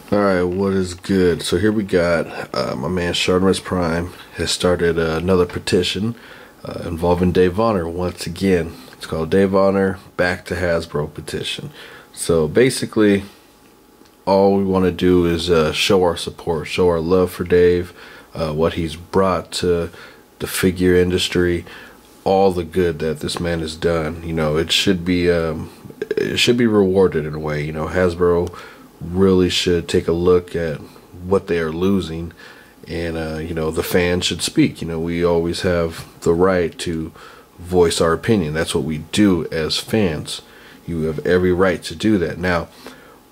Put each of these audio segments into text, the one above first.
Alright, what is good? So here we got my man Shartimus Prime has started another petition involving Dave Honor once again. It's called Dave Honor Back to Hasbro petition. So basically, all we want to do is show our support, show our love for Dave, what he's brought to the figure industry, all the good that this man has done. You know, it should be rewarded in a way. You know, Hasbro really should take a look at what they are losing, and you know, the fans should speak. You know, we always have the right to voice our opinion. That's what we do as fans. You have every right to do that. Now,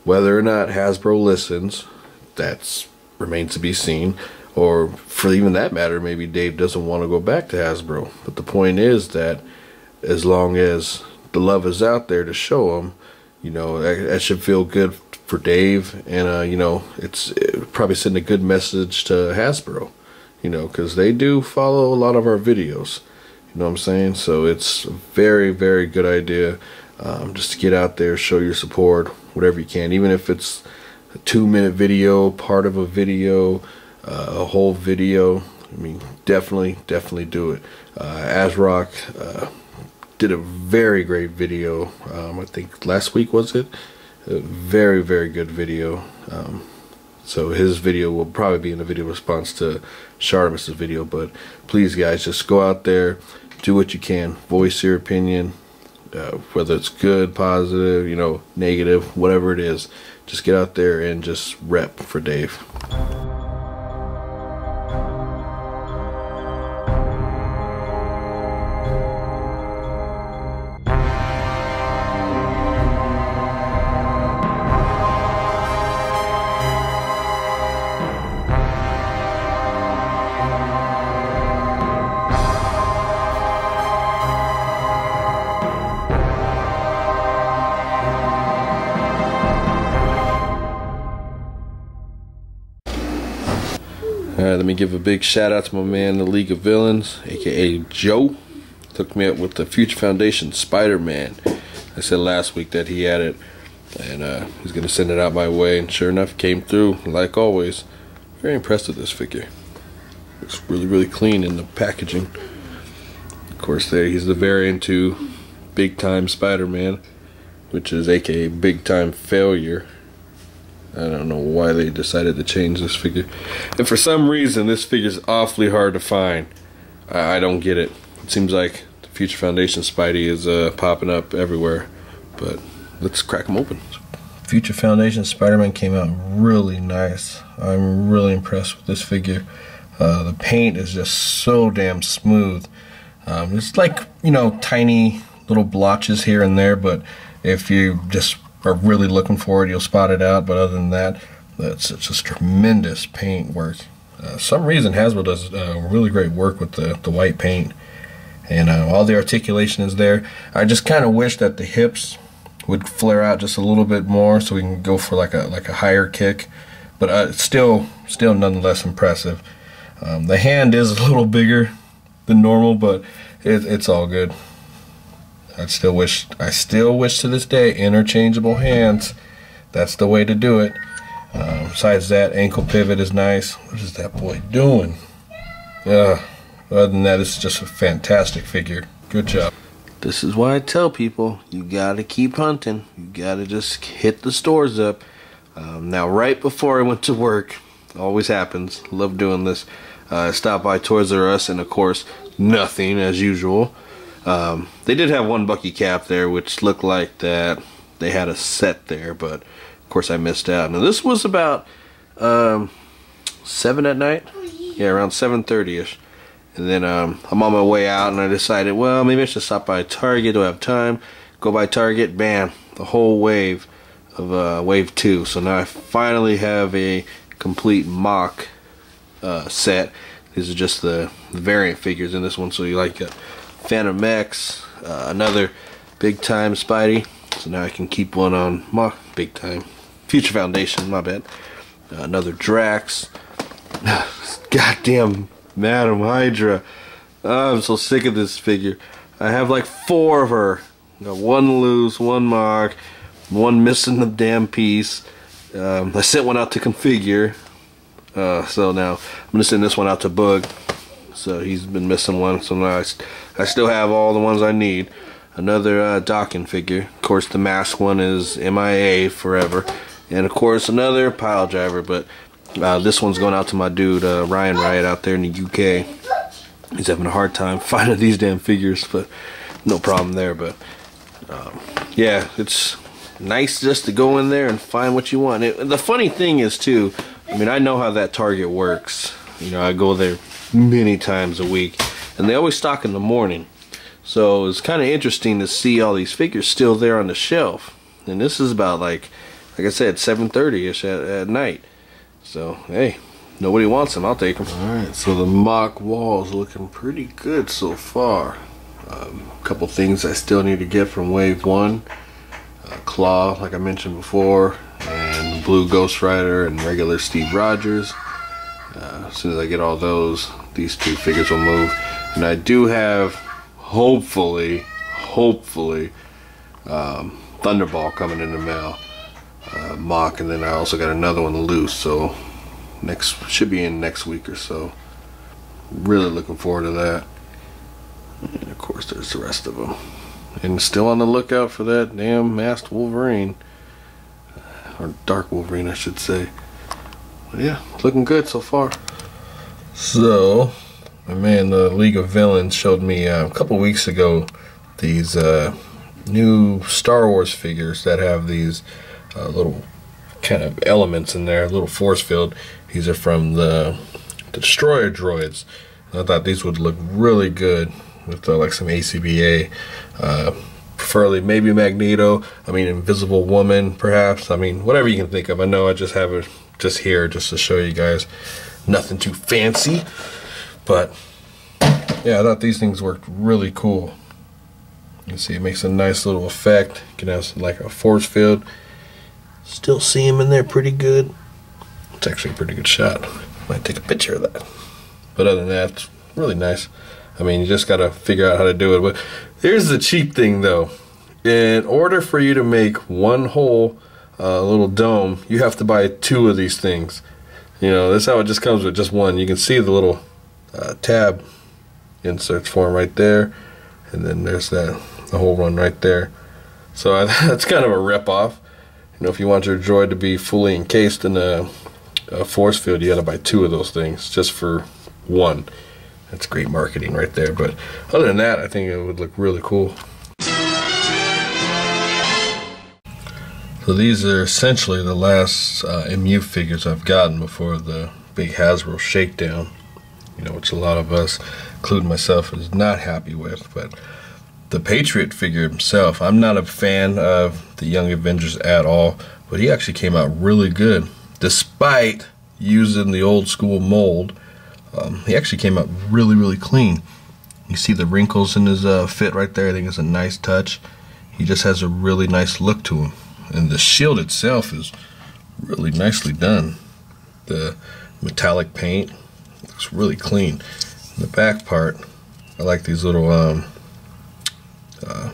whether or not Hasbro listens, that remains to be seen. Or for even that matter, maybe Dave doesn't want to go back to Hasbro. But the point is that as long as the love is out there to show him, you know, that should feel good for Dave, and you know, it's probably sending a good message to Hasbro, you know, because they do follow a lot of our videos. You know what I'm saying? So it's a very, very good idea, just to get out there, show your support, whatever you can, even if it's a 2-minute video, part of a video, a whole video. I mean, definitely do it. Asrock did a very great video. I think last week, was it? A very, very good video. So his video will probably be in the video response to Shartimus's video. But please, guys, just go out there, do what you can, voice your opinion, whether it's good, positive, you know, negative, whatever it is. Just get out there and just rep for Dave. Alright, let me give a big shout out to my man, the League of Villains, aka Joe. Took me up with the Future Foundation SpiderMan. I said last week that he had it, and he's going to send it out my way, and sure enough, came through, like always. Very impressed with this figure. Looks really, really clean in the packaging. Of course, there he's the variant to Big Time Spider-Man, which is aka Big Time Failure. I don't know why they decided to change this figure. And for some reason, this figure is awfully hard to find. I don't get it. It seems like the Future Foundation Spidey is popping up everywhere. But let's crack them open. Future Foundation Spider-Man came out really nice. I'm really impressed with this figure. The paint is just so damn smooth. It's like, you know, tiny little blotches here and there, but if you just are really looking for it, you'll spot it out. But other than that, it's just tremendous paint work. Some reason Hasbro does really great work with the white paint, and all the articulation is there. I just kind of wish that the hips would flare out just a little bit more, so we can go for like a higher kick. But it's still nonetheless impressive. The hand is a little bigger than normal, but it's all good. I still wish to this day, interchangeable hands. That's the way to do it. Besides that, ankle pivot is nice. What is that boy doing? Other than that, it's just a fantastic figure. Good job. This is why I tell people, you gotta keep hunting. You gotta just hit the stores up. Now, right before I went to work, always happens, love doing this, I stopped by Toys R Us, and of course, nothing as usual. They did have one Bucky cap there, which looked like that they had a set there, but of course I missed out. Now this was about 7 at night, yeah, around 7:30ish, and then I'm on my way out, and I decided, well, maybe I should stop by Target. Do I have time? Go by Target, bam, the whole wave of wave 2. So now I finally have a complete mock set. These are just the variant figures in this one, so you like Phantom X, another Big Time Spidey, so now I can keep one on my Big Time Future Foundation, my bad. Another Drax, goddamn Madam Hydra. I'm so sick of this figure. I have like 4 of her. Got one loose, one mock, one missing the damn piece. I sent one out to Configure, so now I'm gonna send this one out to Bug. So he's been missing one, so now I still have all the ones I need. Another docking figure. Of course, the mask one is MIA forever, and of course another pile driver. But this one's going out to my dude Ryan Riot out there in the UK. He's having a hard time finding these damn figures, but no problem there. But yeah, it's nice just to go in there and find what you want. The funny thing is too, I mean, I know how that Target works. You know, I go there many times a week, and they always stock in the morning. So it's kind of interesting to see all these figures still there on the shelf. And this is about like I said, 7:30ish at night. So hey, nobody wants them, I'll take them. Alright, so the mock wall is looking pretty good so far. A couple things I still need to get from wave 1. Claw, like I mentioned before, and Blue Ghost Rider and regular Steve Rogers. As soon as I get all those, these 2 figures will move. And I do have, hopefully, Thunderball coming in the mail. Mock, and then I also got another one loose, so should be in next week or so. Really looking forward to that. And of course there's the rest of them. And still on the lookout for that damn masked Wolverine. Or Dark Wolverine, I should say. But yeah, looking good so far. So, my man, the League of Villains showed me a couple weeks ago these new Star Wars figures that have these little kind of elements in there, a little force field. These are from the Destroyer droids. I thought these would look really good with like some ACBA, preferably maybe Magneto, I mean Invisible Woman perhaps, I mean whatever you can think of. I know I just have it just here just to show you guys, nothing too fancy, but yeah, I thought these things worked really cool. You can see it makes a nice little effect. You can have like a force field, still see him in there pretty good. It's actually a pretty good shot. Might take a picture of that, but other than that, it's really nice. I mean, you just gotta figure out how to do it. But here's the cheap thing though. In order for you to make one whole little dome, you have to buy 2 of these things. You know, that's how it just comes with just one. You can see the little tab inserts for them right there. And then there's the whole one right there. So that's kind of a rip-off. You know, if you want your droid to be fully encased in a force field, you gotta buy 2 of those things just for 1. That's great marketing right there. But other than that, I think it would look really cool. So these are essentially the last MU figures I've gotten before the big Hasbro shakedown. You know, which a lot of us, including myself, is not happy with. But the Patriot figure himself, I'm not a fan of the Young Avengers at all, but he actually came out really good. Despite using the old school mold, he actually came out really clean. You see the wrinkles in his fit right there. I think it's a nice touch. He just has a really nice look to him. And the shield itself is really nicely done. The metallic paint looks really clean. The back part, I like these little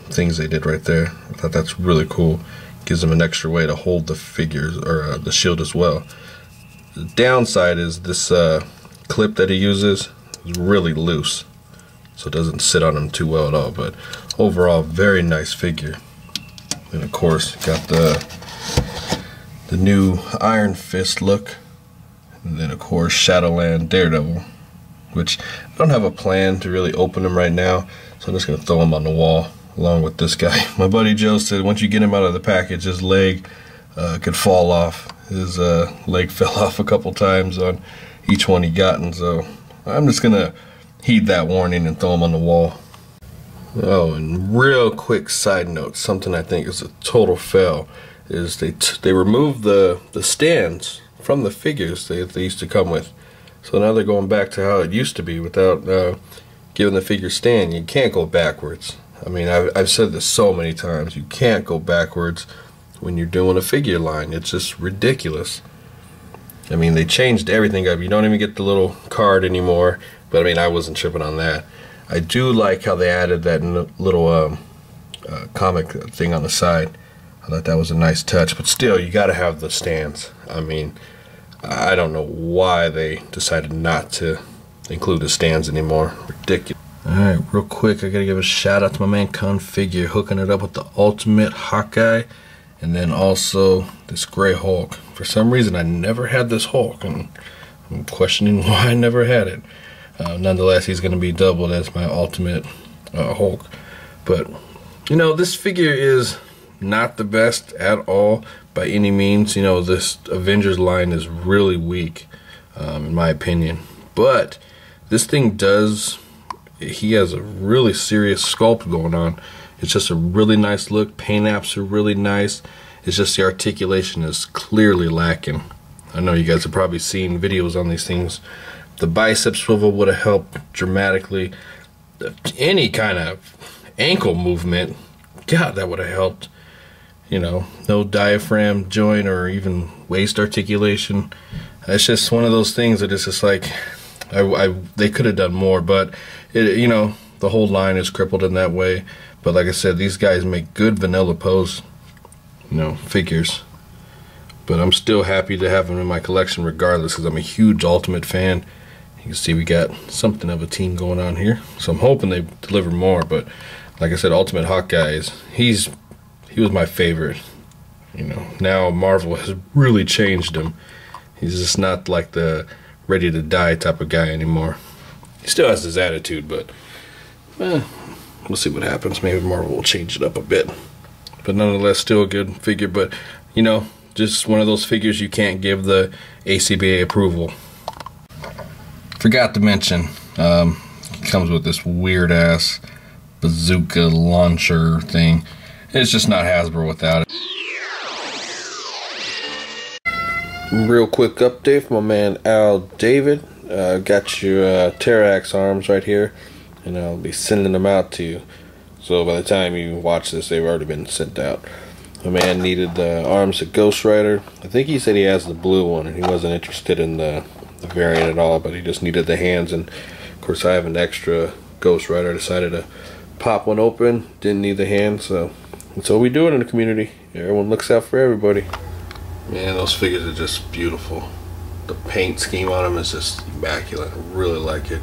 things they did right there. I thought that's really cool. Gives them an extra way to hold the figures, or the shield as well. The downside is this clip that he uses is really loose, so it doesn't sit on him too well at all. But overall, very nice figure. And of course, got the new Iron Fist look. And then of course Shadowland Daredevil, which I don't have a plan to really open him right now, so I'm just going to throw him on the wall along with this guy. My buddy Joe said once you get him out of the package, his leg could fall off. His leg fell off a couple times on each one he gotten, so I'm just going to heed that warning and throw him on the wall. Oh, and real quick side note, something I think is a total fail is they removed the stands from the figures they used to come with. So now they're going back to how it used to be without giving the figure stand. You can't go backwards. I mean, I've said this so many times. You can't go backwards when you're doing a figure line. It's just ridiculous. I mean, they changed everything up. You don't even get the little card anymore. But I mean, I wasn't tripping on that. I do like how they added that little comic thing on the side. I thought that was a nice touch, but still, you gotta have the stands. I mean, I don't know why they decided not to include the stands anymore. Ridiculous. Alright, real quick, I gotta give a shout out to my man Figure, hooking it up with the Ultimate Hawkeye, and then also this Gray Hulk. For some reason, I never had this Hulk, and I'm questioning why I never had it. Nonetheless, he's gonna be doubled as my Ultimate Hulk. But, you know, this figure is not the best at all by any means. You know, this Avengers line is really weak, in my opinion. But this thing does, he has a really serious sculpt going on. It's just a really nice look. Paint apps are really nice. It's just the articulation is clearly lacking. I know you guys have probably seen videos on these things. The bicep swivel would have helped dramatically. Any kind of ankle movement, God, that would have helped. You know, no diaphragm joint or even waist articulation. It's just one of those things that it's just like, they could have done more, but it, you know, the whole line is crippled in that way. But like I said, these guys make good vanilla pose, you know, figures. But I'm still happy to have them in my collection regardless, because I'm a huge Ultimate fan. You can see we got something of a team going on here, so I'm hoping they deliver more. But like I said, Ultimate Hawkeye he was my favorite. You know, now Marvel has really changed him. He's just not like the ready to die type of guy anymore. He still has his attitude, but we'll see what happens. Maybe Marvel will change it up a bit. But nonetheless, still a good figure. But, you know, just one of those figures you can't give the ACBA approval. Forgot to mention, it comes with this weird ass bazooka launcher thing. It's just not Hasbro without it. Real quick update from my man Al David. Got your Terrax Arms right here, and I'll be sending them out to you. So by the time you watch this, they've already been sent out. My man needed the arms of Ghost Rider. I think he said he has the blue one, and he wasn't interested in the variant at all, but he just needed the hands. And of course, I have an extra Ghost Rider. I decided to pop one open. Didn't need the hands, so that's what we do it in the community. Everyone looks out for everybody. Man, those figures are just beautiful. The paint scheme on them is just immaculate. I really like it.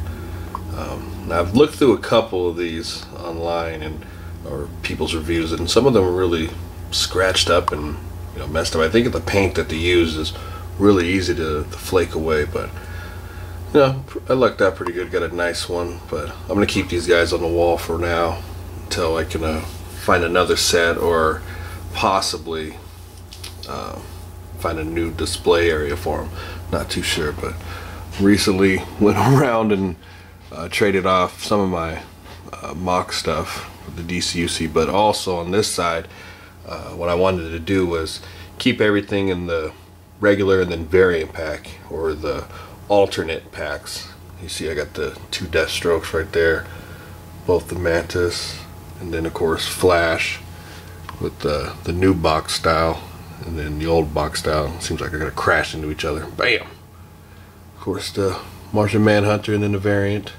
Now I've looked through a couple of these online or people's reviews, and some of them are really scratched up and, you know, messed up. I think the paint that they use is really easy to flake away, but you know, I lucked out pretty good. Got a nice one, but I'm gonna keep these guys on the wall for now until I can find another set, or possibly find a new display area for them. Not too sure, but recently went around and traded off some of my mock stuff with the DCUC, but also on this side, what I wanted to do was keep everything in the regular and then variant pack, or the alternate packs. You see I got the 2 Deathstrokes right there, both the Mantis, and then of course Flash with the new box style, and then the old box style. Seems like they're gonna crash into each other. Bam! Of course the Martian Manhunter, and then the variant.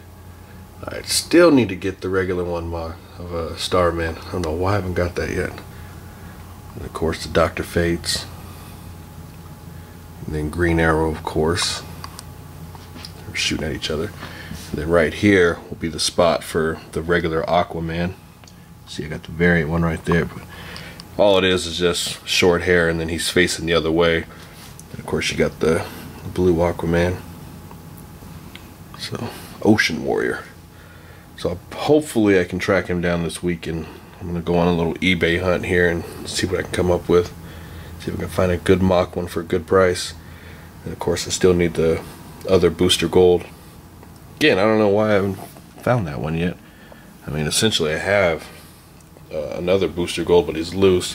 I still need to get the regular one of Starman. I don't know why I haven't got that yet. And of course the Dr. Fates, and then Green Arrow, of course. They're shooting at each other. And then right here will be the spot for the regular Aquaman. See, I got the variant one right there, but all it is just short hair, and then he's facing the other way. And of course you got the blue Aquaman. So, Ocean Warrior. So hopefully I can track him down this weekend. I'm gonna go on a little eBay hunt here and see what I can come up with. See if I can find a good mock one for a good price. And of course I still need the other Booster Gold. Again, I don't know why I haven't found that one yet. I mean, essentially I have another Booster Gold, but he's loose.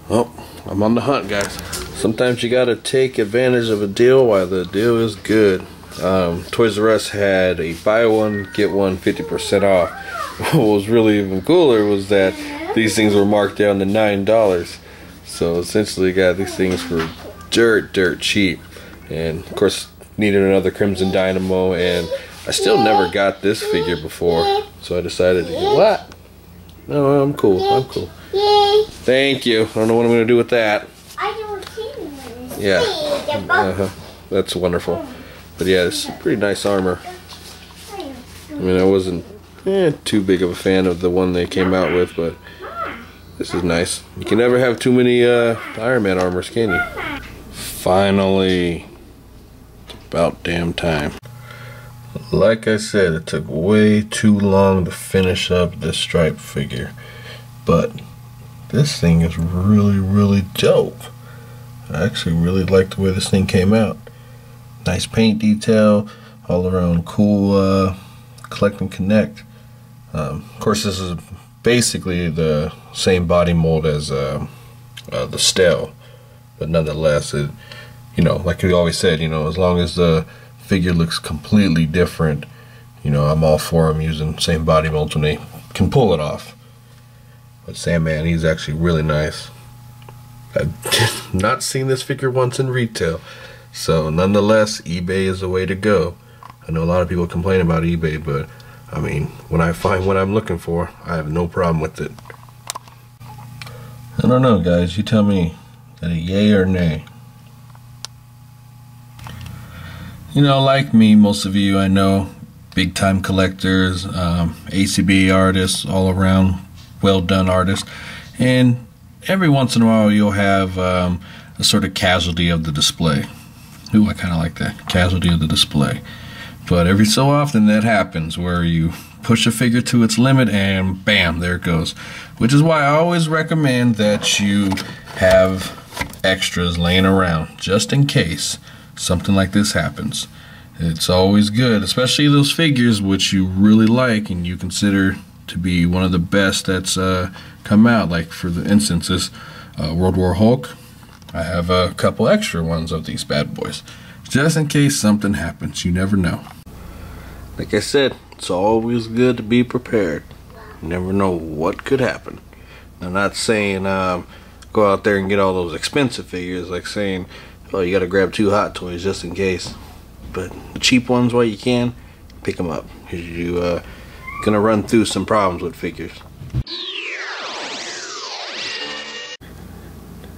Well, I'm on the hunt, guys. Sometimes you gotta take advantage of a deal while the deal is good. Toys R Us had a buy one get one 50% off. What was really even cooler was that these things were marked down to $9. So essentially got these things for dirt cheap. And of course needed another Crimson Dynamo, and I still never got this figure before, so I decided to go, what? No, I'm cool. Thank you. I don't know what I'm going to do with that. I don't see one. Yeah. That's wonderful. But yeah, it's pretty nice armor. I mean, I wasn't too big of a fan of the one they came out with, but this is nice. You can never have too many Iron Man armors, can you? Finally. It's about damn time. Like I said, it took way too long to finish up this stripe figure. But this thing is really, really dope. I actually really like the way this thing came out. Nice paint detail, all around cool collect and connect. Of course, this is basically the same body mold as the Stell, but nonetheless, it, you know, like we always said, you know, as long as the figure looks completely different, you know, I'm all for them using same body molds when they can pull it off. But Sandman, he's actually really nice. I've not seen this figure once in retail, so nonetheless, eBay is the way to go. I know a lot of people complain about eBay, but I mean, when I find what I'm looking for, I have no problem with it. I don't know, guys. You tell me, is that a yay or nay? You know, like me, most of you I know, big time collectors, ACB artists, all around well done artists, and every once in a while you'll have a sort of casualty of the display. Ooh, I kind of like that, casualty of the display. But every so often that happens where you push a figure to its limit and bam, there it goes. Which is why I always recommend that you have extras laying around just in case something like this happens. It's always good, especially those figures which you really like and you consider to be one of the best that's come out. Like for the instances, World War Hulk, I have a couple extra ones of these bad boys. Just in case something happens, you never know. Like I said, it's always good to be prepared. You never know what could happen. I'm not saying go out there and get all those expensive figures, like saying, oh, you gotta grab 2 Hot Toys just in case. But the cheap ones while you can, pick them up. You're gonna run through some problems with figures.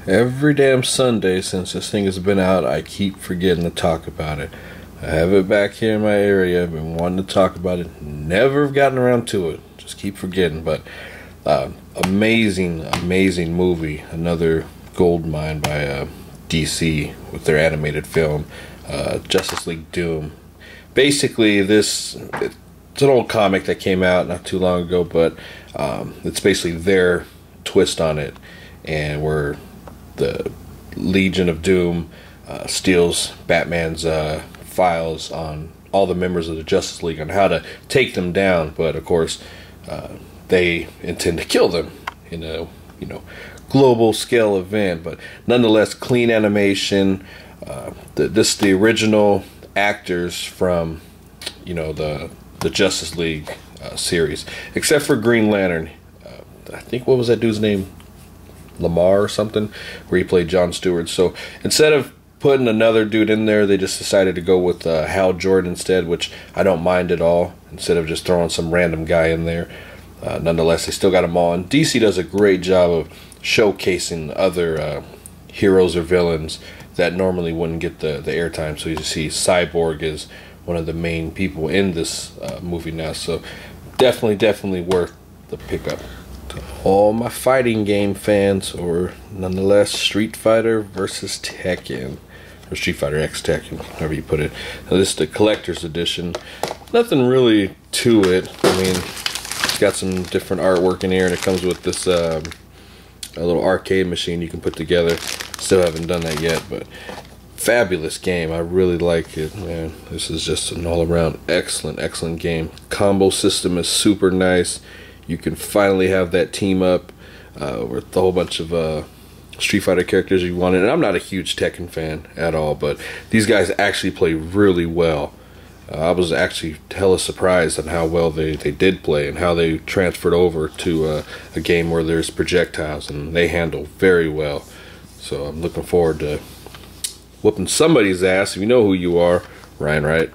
Every damn Sunday since this thing has been out, I keep forgetting to talk about it. I have it back here in my area. I've been wanting to talk about it. Never have gotten around to it. Just keep forgetting. But amazing, amazing movie. Another gold mine by DC with their animated film, Justice League Doom. Basically, it's an old comic that came out not too long ago, but it's basically their twist on it, and where the Legion of Doom steals Batman's files on all the members of the Justice League on how to take them down, but of course they intend to kill them in a global scale event. But nonetheless, clean animation. The original actors from the Justice League series, except for Green Lantern. I think, what was that dude's name? Lamar or something, where he played John Stewart. So instead of putting another dude in there, they just decided to go with Hal Jordan instead, which I don't mind at all, instead of just throwing some random guy in there. Nonetheless, they still got them all, and DC does a great job of showcasing other heroes or villains that normally wouldn't get the airtime. So you see Cyborg is one of the main people in this movie now, so definitely worth the pickup. To all my fighting game fans, or nonetheless Street Fighter versus Tekken, or Street Fighter X Tekken, however you put it. Now, this is the collector's edition. Nothing really to it. I mean, it's got some different artwork in here, and it comes with this a little arcade machine you can put together. Still haven't done that yet, but fabulous game. I really like it, man. This is just an all-around excellent game. Combo system is super nice. You can finally have that team up with a whole bunch of Street Fighter characters you wanted. And I'm not a huge Tekken fan at all, but these guys actually play really well. I was actually hella surprised on how well they did play and how they transferred over to a game where there's projectiles, and they handle very well. So I'm looking forward to whooping somebody's ass. If you know who you are, Ryan Wright.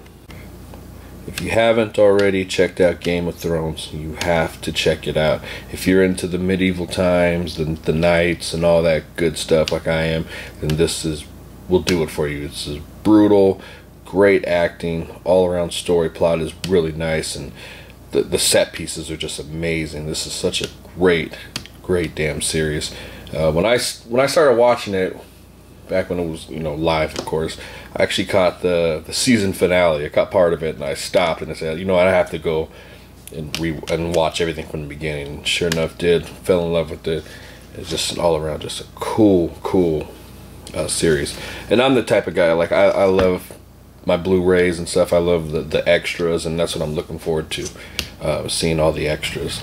If you haven't already checked out Game of Thrones, you have to check it out. If you're into the medieval times, the knights and all that good stuff like I am, then will do it for you. It's brutal, great acting, all around story, plot is really nice, and the set pieces are just amazing. This is such a great damn series. When I started watching it, back when it was, live, of course, I actually caught the season finale. I caught part of it, and I stopped and I said, I have to go and watch everything from the beginning. And sure enough, fell in love with it. It's just all around just a cool series. And I'm the type of guy, like, I love my Blu-rays and stuff. I love the extras, and that's what I'm looking forward to, seeing all the extras.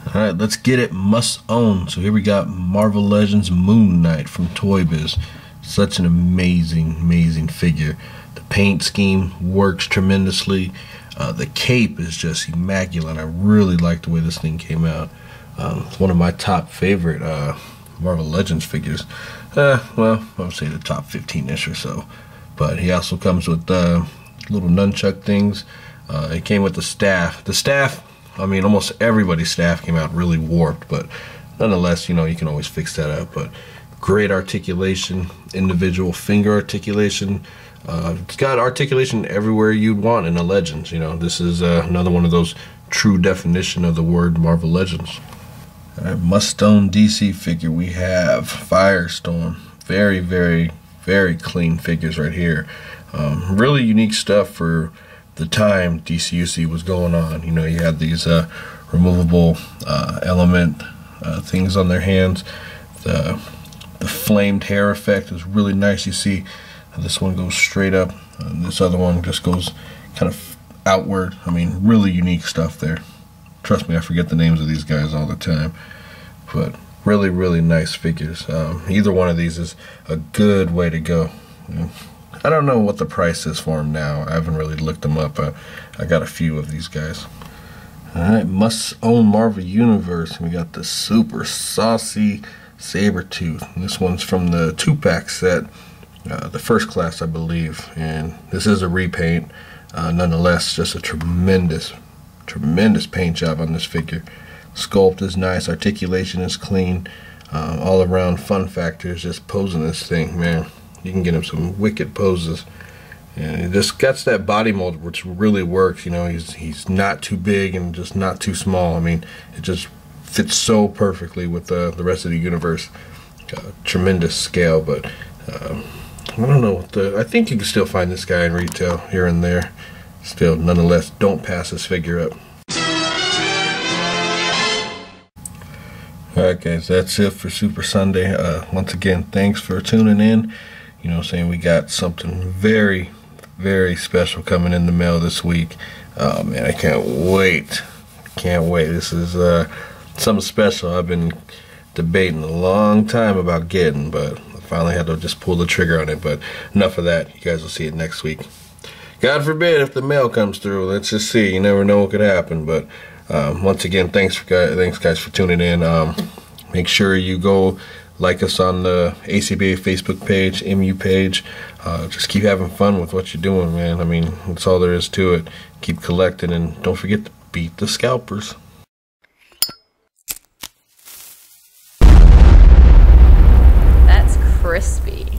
Alright, let's get it. Must own. So here we got Marvel Legends Moon Knight from Toy Biz. Such an amazing figure. The paint scheme works tremendously. The cape is just immaculate. I really like the way this thing came out. It's one of my top favorite Marvel Legends figures. Well, I would say the top 15-ish or so. But he also comes with little nunchuck things. It came with the staff. The staff, I mean, almost everybody's staff came out really warped, but nonetheless, you can always fix that up. But great articulation, individual finger articulation. It's got articulation everywhere you'd want in a Legends. This is another one of those true definition of the word Marvel Legends. Alright, must-own DC figure. We have Firestorm. Very clean figures right here. Really unique stuff for the time DCUC was going on. You had these removable element things on their hands. The flamed hair effect is really nice. You see this one goes straight up, and this other one just goes kind of outward. I mean, really unique stuff there. Trust me, I forget the names of these guys all the time, but really nice figures. Either one of these is a good way to go. I don't know what the price is for them now. I haven't really looked them up. I got a few of these guys. Alright, must own Marvel Universe. We got the super saucy Sabertooth. This one's from the 2-pack set, the first class, I believe, and this is a repaint. Nonetheless, just a tremendous paint job on this figure. Sculpt is nice, articulation is clean, all around fun factors. Just posing this thing, man, you can get him some wicked poses, and it just got that body mold which really works. He's not too big and just not too small. I mean, it just fits so perfectly with the rest of the universe. Tremendous scale, but I don't know. I think you can still find this guy in retail here and there. Still, nonetheless, don't pass this figure up. Alright guys, that's it for Super Sunday. Once again, thanks for tuning in. We got something very special coming in the mail this week. Man, I can't wait. This is something special I've been debating a long time about getting, but I finally had to just pull the trigger on it. But enough of that. You guys will see it next week. God forbid if the mail comes through. Let's just see. You never know what could happen. But once again, thanks guys for tuning in. Make sure you go like us on the ACBA Facebook page, MU page. Just keep having fun with what you're doing, man. I mean, that's all there is to it. Keep collecting, and don't forget to beat the scalpers. That's crispy.